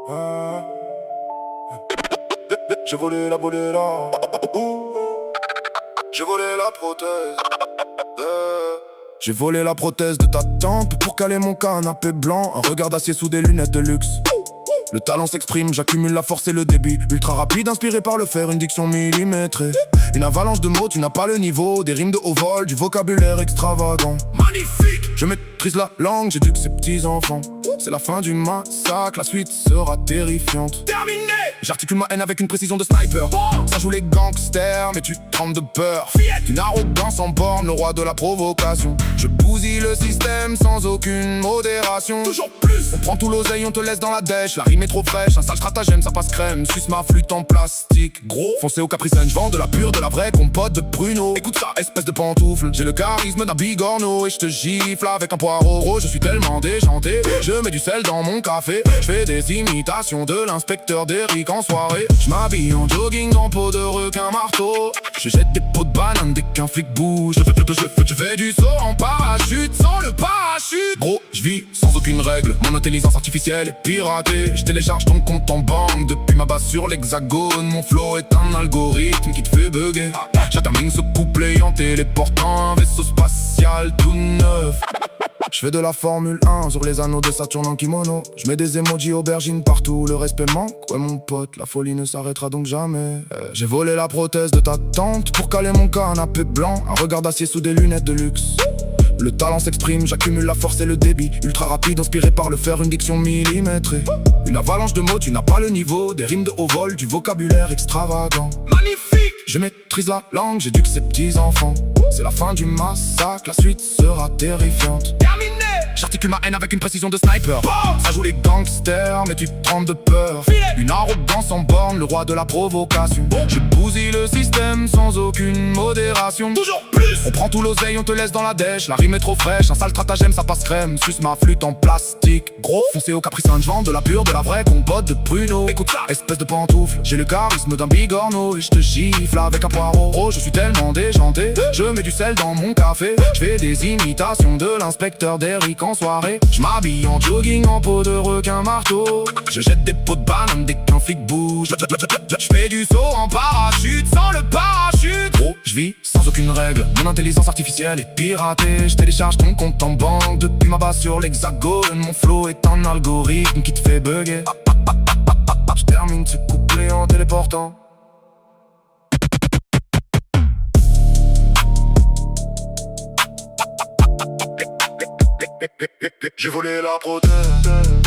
J'ai volé la bolera. J'ai volé la prothèse. J'ai volé la prothèse de ta tempe pour caler mon canapé blanc. Un regard d'acier sous des lunettes de luxe. Le talent s'exprime, j'accumule la force et le débit. Ultra rapide, inspiré par le fer, une diction millimétrée. Une avalanche de mots, tu n'as pas le niveau. Des rimes de haut vol, du vocabulaire extravagant. Magnifique! Je maîtrise la langue, j'éduque ces petits enfants. C'est la fin du massacre, la suite sera terrifiante. Terminé! J'articule ma haine avec une précision de sniper. Ça joue les gangsters, mais tu trembles de peur. Une arrogance en borne, le roi de la provocation. Je bousille le système sans aucune modération. Toujours plus! On prend tout l'oseille, on te laisse dans la dèche. La rime est trop fraîche, un sale stratagème, ça passe crème. Suce ma flûte en plastique. Gros, foncé au capricène, j'vends de la pure, de la vraie compote de pruneau. Écoute ça, espèce de pantoufle. J'ai le charisme d'un bigorneau et je te gifle avec un poireau rose. Je suis tellement déchanté, je mets du sel dans mon café. Je fais des imitations de l'inspecteur d'Eric en soirée. Je m'habille en jogging en peau de requin marteau. Je jette des pots de banane dès qu'un flic bouge. Je fais du saut en parachute sans le parachute. Gros, je vis sans aucune règle. Mon intelligence artificielle est piratée. Je télécharge ton compte en banque depuis ma base sur l'hexagone. Mon flow est un algorithme qui te fait bugger. J'attermine ce couplet en téléportant un vaisseau spatial tout neuf. Je fais de la Formule 1 sur les anneaux de Saturne en kimono. Je mets des emojis aubergines partout, le respect manque. Ouais mon pote, la folie ne s'arrêtera donc jamais. J'ai volé la prothèse de ta tante pour caler mon canapé blanc. Un regard d'acier sous des lunettes de luxe. Le talent s'exprime, j'accumule la force et le débit. Ultra rapide, inspiré par le fer, une diction millimétrée. Une avalanche de mots, tu n'as pas le niveau. Des rimes de haut vol, du vocabulaire extravagant. Magnifique! Je maîtrise la langue, j'éduque ces petits enfants. C'est la fin du massacre, la suite sera terrifiante. Terminé! J'articule ma haine avec une précision de sniper. Ça joue les gangsters, mais tu trembles de peur. Une arrogance en borne, le roi de la provocation. Je bousille le système sans aucune modération. Toujours plus! On prend tout l'oseille, on te laisse dans la dèche. La rime est trop fraîche, un sale stratagème, ça passe crème. Suce ma flûte en plastique. Gros, foncé au capricène, j'vends de la pure, de la vraie compote de pruneau. Écoute ça, espèce de pantoufle. J'ai le charisme d'un bigorneau et je te gifle avec un poireau rose. Je suis tellement déchanté, je mets du sel dans mon café. Je fais des imitations de l'inspecteur d'Eric en soirée. Je m'habille en jogging en peau de requin marteau. Je jette des pots de banane dès qu'un flic bouge. Je fais du saut en parachute sans le parachute. Gros, je vis sans aucune règle. Mon intelligence artificielle est piratée. Je télécharge ton compte en banque depuis ma base sur l'hexagone. Mon flow est un algorithme qui te fait bugger. Je termine ce couplet en téléportant. J'ai volé la prothèse.